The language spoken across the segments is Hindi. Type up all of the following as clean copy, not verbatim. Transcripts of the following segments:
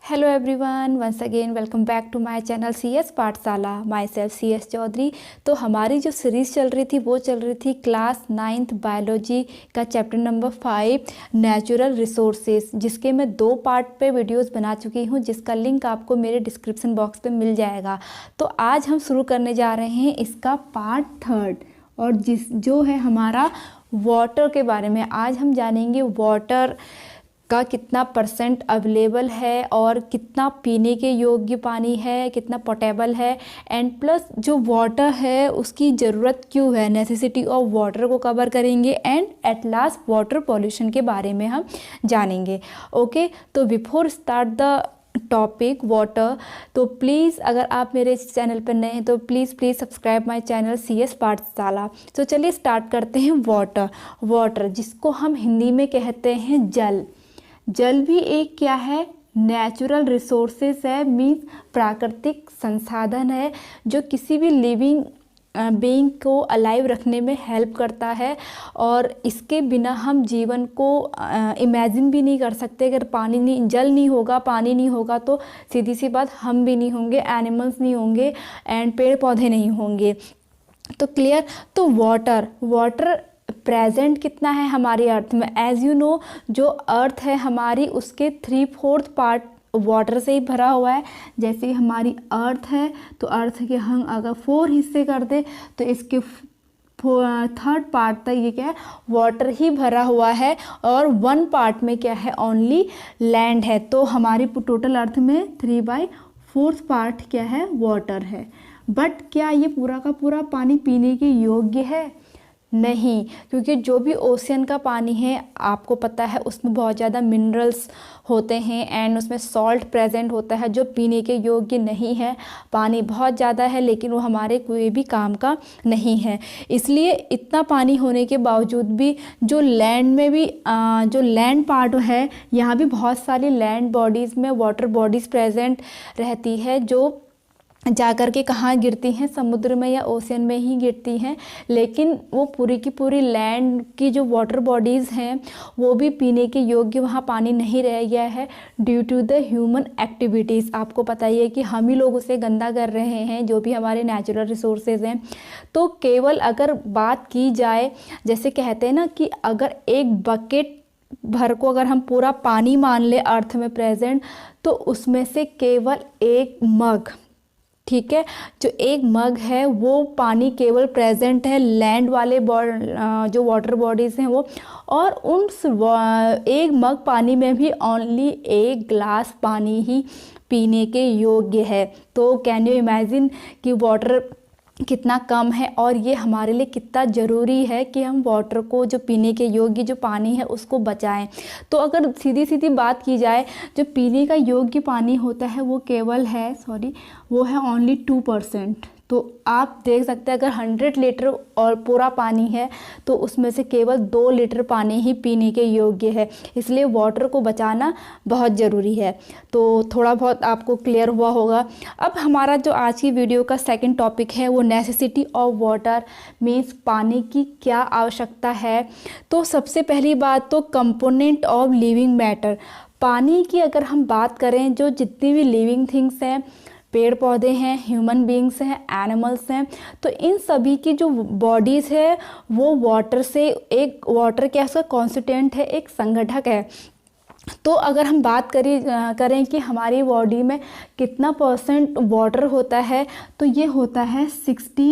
Hello everyone, once again welcome back to my channel CS Pathshala. Myself CS Chaudhary. तो हमारी जो सीरीज़ चल रही थी वो चल रही थी क्लास 9th बायोलॉजी का चैप्टर नंबर 5 नेचुरल रिसोर्सेज, जिसके मैं 2 पार्ट पे वीडियोस बना चुकी हूँ, जिसका लिंक आपको मेरे डिस्क्रिप्शन बॉक्स पे मिल जाएगा। तो आज हम शुरू करने जा रहे हैं इसका पार्ट 3 और जो है हमारा वाटर के बारे में। आज हम जानेंगे वाटर का कितना परसेंट अवेलेबल है और कितना पीने के योग्य पानी है, कितना पोटेबल है, एंड प्लस जो वाटर है उसकी ज़रूरत क्यों है, नेसेसिटी ऑफ वाटर को कवर करेंगे, and at last water pollution के बारे में हम जानेंगे। ओके, तो before start the topic water, तो प्लीज़ अगर आप मेरे इस चैनल पर नए हैं तो please subscribe my channel CS पाठशाला। तो चलिए स्टार्ट करते हैं। वाटर जिसको हम हिंदी में कहते हैं जल। जल भी एक क्या है, नेचुरल रिसोर्सेस है, मीन्स प्राकृतिक संसाधन है जो किसी भी लिविंग बीइंग को अलाइव रखने में हेल्प करता है। और इसके बिना हम जीवन को इमेजिन भी नहीं कर सकते। अगर जल नहीं होगा, पानी नहीं होगा तो सीधी सी बात हम भी नहीं होंगे, एनिमल्स नहीं होंगे, एंड पेड़ पौधे नहीं होंगे। तो क्लियर। तो वाटर प्रेजेंट कितना है हमारी अर्थ में। एज यू नो, जो अर्थ है हमारी उसके 3/4 पार्ट वाटर से ही भरा हुआ है। जैसे हमारी अर्थ है तो अर्थ के हम अगर 4 हिस्से कर दे तो इसके 3rd पार्ट तक ये क्या है, वाटर ही भरा हुआ है, और 1 पार्ट में क्या है, ओनली लैंड है। तो हमारी टोटल अर्थ में 3/4 पार्ट क्या है, वाटर है। बट क्या ये पूरा का पूरा पानी पीने के योग्य है? नहीं, क्योंकि जो भी ओशियन का पानी है आपको पता है उसमें बहुत ज़्यादा मिनरल्स होते हैं एंड उसमें सॉल्ट प्रेजेंट होता है जो पीने के योग्य नहीं है। पानी बहुत ज़्यादा है लेकिन वो हमारे कोई भी काम का नहीं है। इसलिए इतना पानी होने के बावजूद भी जो लैंड में भी जो लैंड पार्ट है, यहाँ भी बहुत सारी लैंड बॉडीज़ में वाटर बॉडीज़ प्रेजेंट रहती है जो जाकर के कहाँ गिरती हैं, समुद्र में या ओशियन में ही गिरती हैं। लेकिन वो पूरी की पूरी लैंड की जो वाटर बॉडीज़ हैं वो भी पीने के योग्य वहाँ पानी नहीं रह गया है due to the human activities. आपको पता ही है कि हम ही लोग उसे गंदा कर रहे हैं, जो भी हमारे नेचुरल रिसोर्सेज हैं। तो केवल अगर बात की जाए, जैसे कहते हैं ना कि अगर एक बकेट भर को अगर हम पूरा पानी मान ले अर्थ में प्रेजेंट, तो उसमें से केवल 1 मग, ठीक है, जो 1 मग है वो पानी केवल प्रेजेंट है लैंड वाले जो वाटर बॉडीज़ हैं वो। और उन 1 मग पानी में भी ओनली 1 ग्लास पानी ही पीने के योग्य है। तो कैन यू इमेजिन कि वाटर कितना कम है और ये हमारे लिए कितना ज़रूरी है कि हम वाटर को, जो पीने के योग्य जो पानी है उसको बचाएं। तो अगर सीधी बात की जाए, जो पीने का योग्य पानी होता है वो केवल है वो है ओनली 2%। तो आप देख सकते हैं अगर 100 लीटर और पूरा पानी है तो उसमें से केवल 2 लीटर पानी ही पीने के योग्य है। इसलिए वाटर को बचाना बहुत ज़रूरी है। तो थोड़ा बहुत आपको क्लियर हुआ होगा। अब हमारा जो आज की वीडियो का सेकंड टॉपिक है वो नेसेसिटी ऑफ वाटर, मीन्स पानी की क्या आवश्यकता है। तो सबसे पहली बात तो कंपोनेंट ऑफ लिविंग मैटर। पानी की अगर हम बात करें, जो जितनी भी लिविंग थिंग्स हैं, पेड़ पौधे हैं, ह्यूमन बीइंग्स हैं, एनिमल्स हैं, तो इन सभी की जो बॉडीज़ है वो वाटर से, एक वाटर क्या उसका कॉन्स्टिट्यूएंट है, एक संगठक है। तो अगर हम बात करें कि हमारी बॉडी में कितना % वाटर होता है, तो ये होता है 60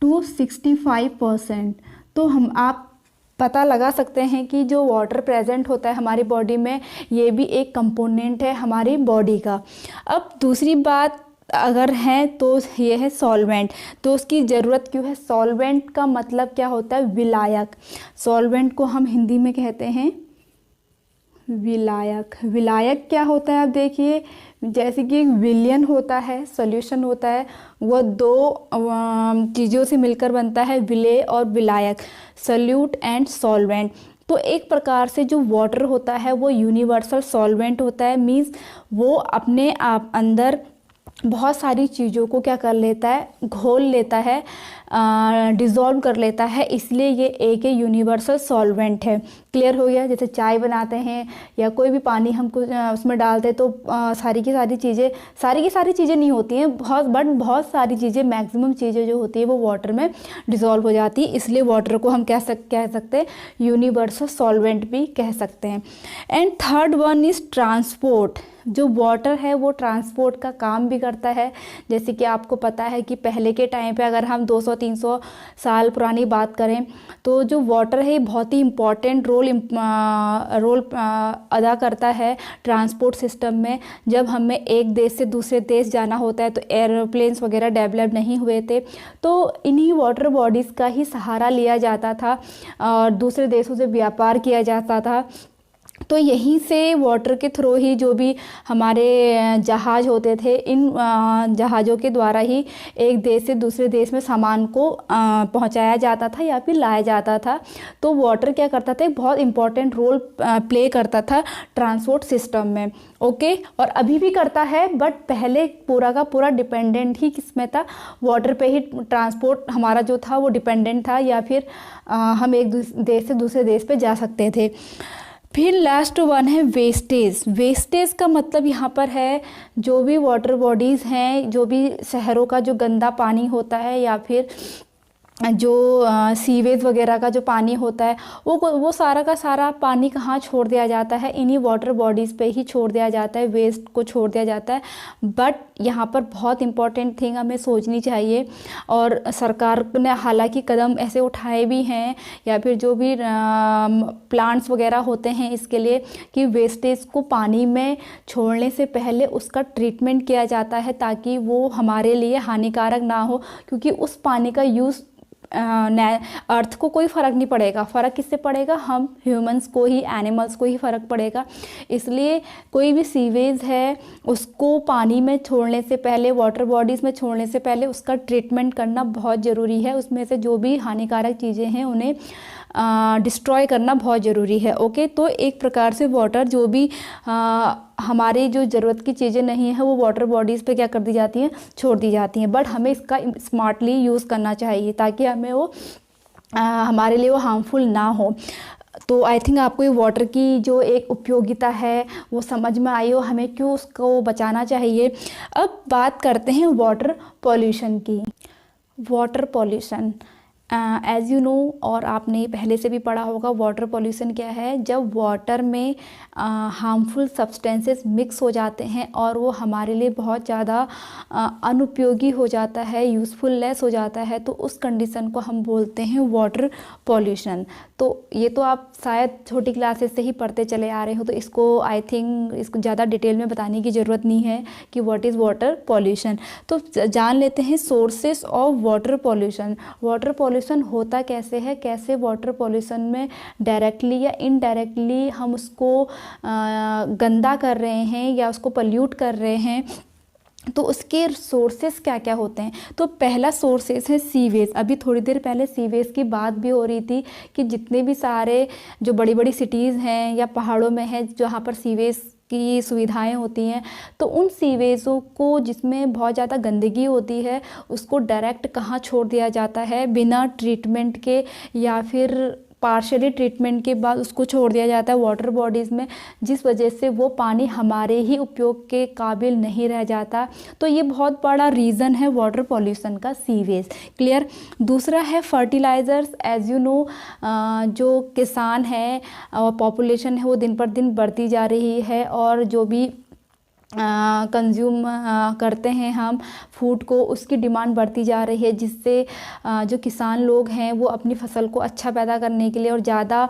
to 65%। तो आप पता लगा सकते हैं कि जो वाटर प्रेजेंट होता है हमारी बॉडी में, ये भी एक कंपोनेंट है हमारी बॉडी का। अब दूसरी बात अगर है तो ये है सॉल्वेंट। तो उसकी ज़रूरत क्यों है? सॉल्वेंट का मतलब क्या होता है? विलायक। सॉल्वेंट को हम हिंदी में कहते हैं विलायक। विलायक क्या होता है? आप देखिए, जैसे कि एक विलयन होता है, सॉल्यूशन होता है, वो 2 चीज़ों से मिलकर बनता है, विलेय और विलायक, सॉल्यूट एंड सॉल्वेंट। तो एक प्रकार से जो वाटर होता है वो यूनिवर्सल सॉल्वेंट होता है, मीन्स वो अपने आप अंदर बहुत सारी चीज़ों को क्या कर लेता है, घोल लेता है डिज़ोल्व कर लेता है, इसलिए ये एक यूनिवर्सल सॉल्वेंट है। क्लियर हो गया। जैसे चाय बनाते हैं या कोई भी पानी हम कुछ उसमें डालते हैं तो सारी की सारी चीज़ें नहीं होती हैं, बहुत सारी चीज़ें, मैक्सिमम चीज़ें जो होती है वो वाटर में डिज़ोल्व हो जाती है, इसलिए वाटर को हम कह सकते हैं यूनिवर्सल सॉल्वेंट भी कह सकते हैं। And third one is transport. जो वाटर है वो ट्रांसपोर्ट का काम भी करता है। जैसे कि आपको पता है कि पहले के टाइम पे अगर हम 200-300 साल पुरानी बात करें तो जो वाटर है बहुत ही इम्पॉर्टेंट रोल अदा करता है ट्रांसपोर्ट सिस्टम में। जब हमें एक देश से दूसरे देश जाना होता है तो एरोप्लेन्स वगैरह डेवलप नहीं हुए थे, तो इन्हीं वाटर बॉडीज़ का ही सहारा लिया जाता था और दूसरे देशों से व्यापार किया जाता था। तो यहीं से वाटर के थ्रू ही जो भी हमारे जहाज़ होते थे, इन जहाज़ों के द्वारा ही एक देश से दूसरे देश में सामान को पहुंचाया जाता था या फिर लाया जाता था। तो वाटर क्या करता था, एक बहुत इम्पॉर्टेंट रोल प्ले करता था ट्रांसपोर्ट सिस्टम में। ओके, और अभी भी करता है, बट पहले पूरा का पूरा डिपेंडेंट ही किसमें था, वाटर पे ही ट्रांसपोर्ट हमारा जो था वो डिपेंडेंट था, या फिर हम एक देश से दूसरे देश पे जा सकते थे। फिर लास्ट वन है वेस्टेज। वेस्टेज का मतलब यहाँ पर है जो भी वाटर बॉडीज़ हैं, जो भी शहरों का जो गंदा पानी होता है या फिर जो सीवेज वगैरह का जो पानी होता है वो सारा का सारा पानी कहाँ छोड़ दिया जाता है, इन्हीं वाटर बॉडीज़ पे ही छोड़ दिया जाता है, वेस्ट को छोड़ दिया जाता है। बट यहाँ पर बहुत इम्पॉर्टेंट थिंग हमें सोचनी चाहिए, और सरकार ने हालांकि कदम ऐसे उठाए भी हैं या फिर जो भी प्लांट्स वगैरह होते हैं इसके लिए कि वेस्टेज को पानी में छोड़ने से पहले उसका ट्रीटमेंट किया जाता है ताकि वो हमारे लिए हानिकारक ना हो, क्योंकि उस पानी का यूज़ अर्थ को कोई फ़र्क नहीं पड़ेगा। फ़र्क किससे पड़ेगा, हम ह्यूमंस को ही, एनिमल्स को ही फ़र्क पड़ेगा। इसलिए कोई भी सीवेज है उसको पानी में छोड़ने से पहले, वाटर बॉडीज़ में छोड़ने से पहले उसका ट्रीटमेंट करना बहुत ज़रूरी है। उसमें से जो भी हानिकारक चीज़ें हैं उन्हें डिस्ट्रॉय करना बहुत ज़रूरी है। ओके, तो एक प्रकार से वाटर जो भी हमारी जो ज़रूरत की चीज़ें नहीं है वो वाटर बॉडीज़ पे क्या कर दी जाती हैं, छोड़ दी जाती हैं। बट हमें इसका स्मार्टली यूज़ करना चाहिए ताकि हमें वो हमारे लिए वो हार्मफुल ना हो। तो आई थिंक आपको ये वाटर की जो एक उपयोगिता है वो समझ में आई हो, हमें क्यों उसको बचाना चाहिए। अब बात करते हैं वाटर पॉल्यूशन की। Water pollution as you know, और आपने पहले से भी पढ़ा होगा, वाटर पॉल्यूशन क्या है, जब वाटर में हार्मफुल सब्सटेंसेस मिक्स हो जाते हैं और वो हमारे लिए बहुत ज़्यादा अनुपयोगी हो जाता है, यूज़फुललेस हो जाता है, तो उस कंडीशन को हम बोलते हैं वाटर पॉल्यूशन। तो ये तो आप शायद छोटी क्लासेस से ही पढ़ते चले आ रहे हो, तो इसको आई थिंक इसको ज़्यादा डिटेल में बताने की ज़रूरत नहीं है कि व्हाट इज़ वाटर पॉल्यूशन। तो जान लेते हैं sources of water pollution. Water pollution होता कैसे है, कैसे वाटर पॉल्यूशन में डायरेक्टली या इनडायरेक्टली हम उसको गंदा कर रहे हैं या उसको पल्यूट कर रहे हैं, तो उसके सोर्सेस क्या क्या होते हैं। तो पहला सोर्सेस है सीवेज। अभी थोड़ी देर पहले सीवेज की बात भी हो रही थी कि जितने भी सारे जो बड़ी बड़ी सिटीज़ हैं या पहाड़ों में हैं जहाँ पर सीवेज की सुविधाएं होती हैं, तो उन सीवेज़ों को जिसमें बहुत ज़्यादा गंदगी होती है उसको डायरेक्ट कहाँ छोड़ दिया जाता है, बिना ट्रीटमेंट के या फिर पार्शियली ट्रीटमेंट के बाद उसको छोड़ दिया जाता है वाटर बॉडीज़ में, जिस वजह से वो पानी हमारे ही उपयोग के काबिल नहीं रह जाता। तो ये बहुत बड़ा रीज़न है वाटर पॉल्यूशन का, सीवेज। क्लियर। दूसरा है फर्टिलाइज़र्स। एज़ यू नो, जो किसान है और पॉपुलेशन है वो दिन पर दिन बढ़ती जा रही है, और जो भी कंज्यूम करते हैं हम फूड को, उसकी डिमांड बढ़ती जा रही है, जिससे जो किसान लोग हैं वो अपनी फसल को अच्छा पैदा करने के लिए और ज़्यादा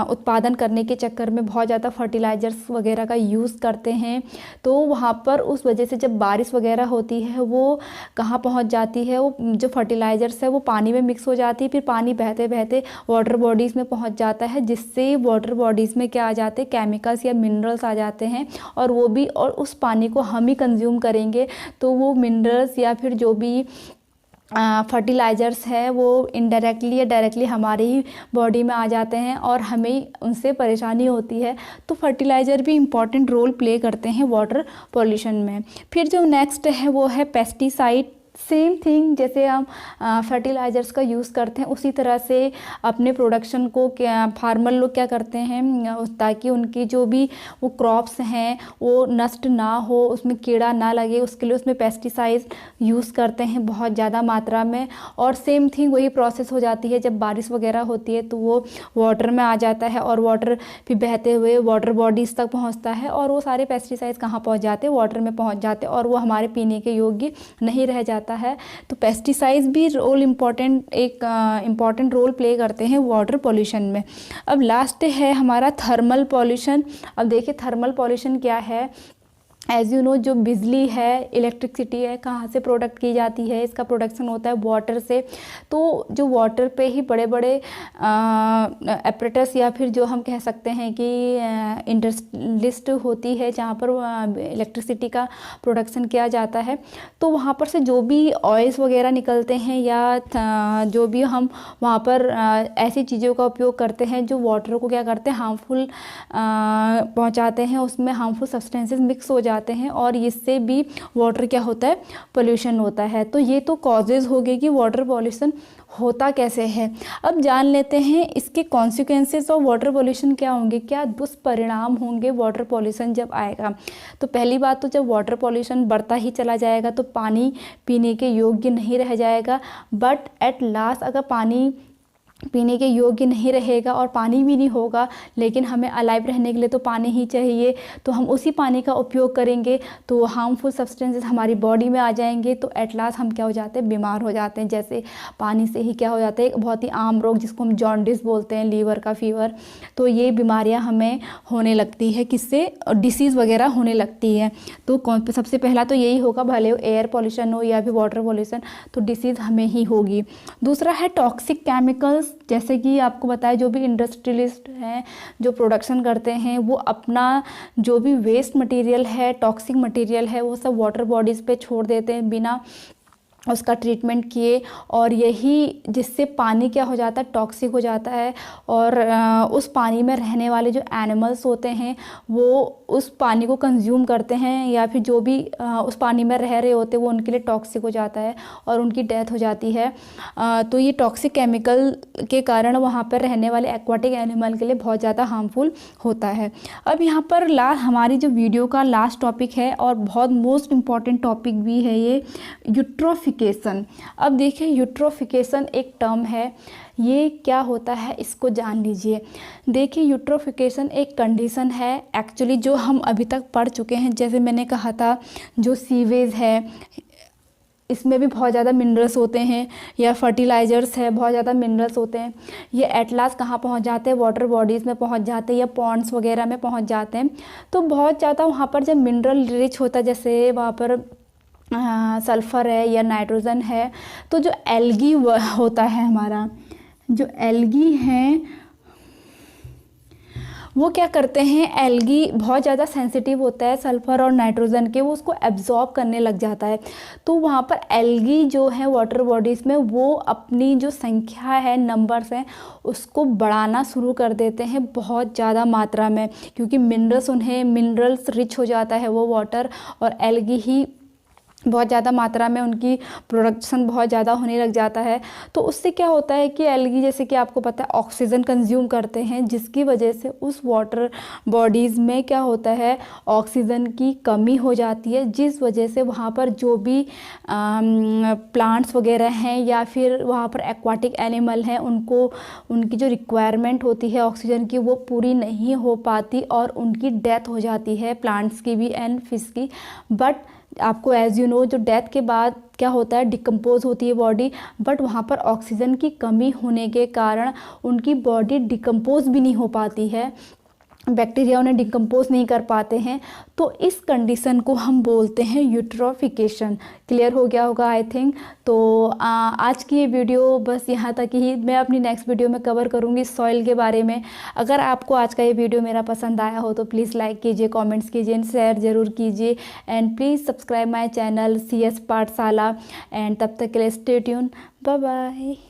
उत्पादन करने के चक्कर में बहुत ज़्यादा फर्टिलाइज़र्स वगैरह का यूज़ करते हैं। तो वहाँ पर उस वजह से जब बारिश वगैरह होती है वो कहाँ पहुँच जाती है, वो जो फर्टिलाइज़र्स है वो पानी में मिक्स हो जाती है, फिर पानी बहते बहते वाटर बॉडीज़ में पहुँच जाता है, जिससे वाटर बॉडीज़ में क्या आ जाते हैं, केमिकल्स या मिनरल्स आ जाते हैं, और वो भी, और उस पानी को हम ही कंज्यूम करेंगे तो वो मिनरल्स या फिर जो भी फर्टिलाइज़र्स है वो इनडायरेक्टली या डायरेक्टली हमारे ही बॉडी में आ जाते हैं और हमें उनसे परेशानी होती है। तो फर्टिलाइज़र भी इम्पॉर्टेंट रोल प्ले करते हैं वाटर पॉल्यूशन में। फिर जो नेक्स्ट है वो है पेस्टिसाइड सेम थिंग जैसे हम फर्टिलाइज़र्स का यूज़ करते हैं उसी तरह से अपने प्रोडक्शन को क्या फार्मर लोग क्या करते हैं ताकि उनकी जो भी वो क्रॉप्स हैं वो नष्ट ना हो, उसमें कीड़ा ना लगे, उसके लिए उसमें पेस्टिसाइड्स यूज़ करते हैं बहुत ज़्यादा मात्रा में। और सेम थिंग वही प्रोसेस हो जाती है जब बारिश वगैरह होती है तो वो वाटर में आ जाता है और वाटर फिर बहते हुए वाटर बॉडीज़ तक पहुँचता है और वो सारे पेस्टिसाइड्स कहाँ पहुँच जाते हैं, वाटर में पहुँच जाते हैं और वो हमारे पीने के योग्य नहीं रह जाता है। तो पेस्टिसाइड्स भी इम्पॉर्टेंट रोल प्ले करते हैं वाटर पॉल्यूशन में। अब लास्ट है हमारा थर्मल पॉल्यूशन। अब देखिए थर्मल पॉल्यूशन क्या है। एज़ यू नो जो बिजली है, इलेक्ट्रिसिटी है, कहाँ से प्रोडक्ट की जाती है, इसका प्रोडक्शन होता है वाटर से। तो जो वाटर पे ही बड़े बड़े एपरेटस या फिर जो हम कह सकते हैं कि इंडस्ट्रियलिस्ट होती है जहाँ पर इलेक्ट्रिसिटी का प्रोडक्शन किया जाता है। तो वहाँ पर से जो भी ऑयल्स वगैरह निकलते हैं या जो भी हम वहाँ पर ऐसी चीज़ों का उपयोग करते हैं जो वाटर को क्या करते हैं हार्मफुल पहुँचाते हैं, उसमें हार्मफुल सब्सटेंसेस मिक्स हो जाते हैं और इससे भी वाटर क्या होता है पोल्यूशन होता है। तो ये तो कॉजेज़ हो गए कि वाटर पॉल्यूशन होता कैसे है। अब जान लेते हैं इसके कॉन्सिक्वेंसेस ऑफ वाटर पॉल्यूशन क्या होंगे, क्या दुष्परिणाम होंगे वाटर पॉल्यूशन जब आएगा। तो पहली बात तो जब वाटर पॉल्यूशन बढ़ता ही चला जाएगा तो पानी पीने के योग्य नहीं रह जाएगा। बट एट लास्ट अगर पानी पीने के योग्य नहीं रहेगा और पानी भी नहीं होगा, लेकिन हमें अलाइव रहने के लिए तो पानी ही चाहिए, तो हम उसी पानी का उपयोग करेंगे तो हार्मफुल सब्सटेंसेस हमारी बॉडी में आ जाएंगे। तो एट लास्ट हम क्या हो जाते हैं, बीमार हो जाते हैं। जैसे पानी से ही क्या हो जाता है, एक बहुत ही आम रोग जिसको हम जॉन्डिस बोलते हैं, लीवर का फीवर, तो ये बीमारियाँ हमें होने लगती है, किससे, डिसीज़ वगैरह होने लगती है। तो सबसे पहला तो यही होगा, भले एयर पॉल्यूशन हो या फिर वाटर पॉल्यूशन, तो डिसीज़ हमें ही होगी। दूसरा है टॉक्सिक केमिकल्स। जैसे कि आपको बताया जो भी इंडस्ट्रियलिस्ट हैं जो प्रोडक्शन करते हैं वो अपना जो भी वेस्ट मटेरियल है, टॉक्सिक मटेरियल है, वो सब वाटर बॉडीज़ पे छोड़ देते हैं बिना उसका ट्रीटमेंट किए, और यही जिससे पानी क्या हो जाता है, टॉक्सिक हो जाता है। और उस पानी में रहने वाले जो एनिमल्स होते हैं वो उस पानी को कंज्यूम करते हैं या फिर जो भी उस पानी में रह रहे होते हैं वो उनके लिए टॉक्सिक हो जाता है और उनकी डेथ हो जाती है। तो ये टॉक्सिक केमिकल के कारण वहाँ पर रहने वाले एक्वाटिक एनिमल के लिए बहुत ज़्यादा हार्मफुल होता है। अब यहाँ पर हमारी जो वीडियो का लास्ट टॉपिक है और बहुत मोस्ट इम्पॉर्टेंट टॉपिक भी है ये यूट्रोफिकेशन। अब देखिए यूट्रोफिकेशन एक टर्म है, ये क्या होता है इसको जान लीजिए। देखिए यूट्रोफिकेशन एक कंडीशन है एक्चुअली जो हम अभी तक पढ़ चुके हैं। जैसे मैंने कहा था जो सीवेज है इसमें भी बहुत ज़्यादा मिनरल्स होते हैं, या फर्टिलाइज़र्स है बहुत ज़्यादा मिनरल्स होते हैं। ये एट लास्ट कहाँ पहुँच जाते हैं, वाटर बॉडीज़ में पहुँच जाते हैं या पॉन्ड्स वगैरह में पहुँच जाते हैं। तो बहुत ज़्यादा वहाँ पर जब मिनरल रिच होता है, जैसे वहाँ पर सल्फ़र है या नाइट्रोजन है, तो जो एल्गी होता है हमारा, जो एल्गी हैं वो क्या करते हैं, एल्गी बहुत ज़्यादा सेंसिटिव होता है सल्फ़र और नाइट्रोजन के, वो उसको एब्जॉर्ब करने लग जाता है। तो वहाँ पर एल्गी जो है वाटर बॉडीज़ में वो अपनी जो संख्या है, नंबर्स हैं, उसको बढ़ाना शुरू कर देते हैं बहुत ज़्यादा मात्रा में, क्योंकि मिनरल्स रिच हो जाता है वो वाटर, और एल्गी ही बहुत ज़्यादा मात्रा में उनकी प्रोडक्शन बहुत ज़्यादा होने लग जाता है। तो उससे क्या होता है कि एल्गी जैसे कि आपको पता है ऑक्सीजन कंज्यूम करते हैं, जिसकी वजह से उस वाटर बॉडीज़ में क्या होता है, ऑक्सीजन की कमी हो जाती है, जिस वजह से वहाँ पर जो भी प्लांट्स वगैरह हैं या फिर वहाँ पर एक्वाटिक एनिमल हैं उनकी जो रिक्वायरमेंट होती है ऑक्सीजन की वो पूरी नहीं हो पाती और उनकी डेथ हो जाती है, प्लांट्स की भी एंड फिश की। बट आपको एज़ यू नो जो डेथ के बाद क्या होता है, डिकम्पोज होती है बॉडी, बट वहाँ पर ऑक्सीजन की कमी होने के कारण उनकी बॉडी डिकम्पोज भी नहीं हो पाती है, बैक्टीरिया उन्हें डिकम्पोज नहीं कर पाते हैं। तो इस कंडीशन को हम बोलते हैं यूट्रोफिकेशन। क्लियर हो गया होगा आई थिंक। तो आज की ये वीडियो बस यहाँ तक ही। मैं अपनी नेक्स्ट वीडियो में कवर करूँगी सॉइल के बारे में। अगर आपको आज का ये वीडियो मेरा पसंद आया हो तो प्लीज़ लाइक कीजिए, कमेंट्स कीजिए एंड शेयर ज़रूर कीजिए, and please subscribe my channel CS पाठशाला। एंड तब तक के लिए स्टे ट्यून, बाय बाय।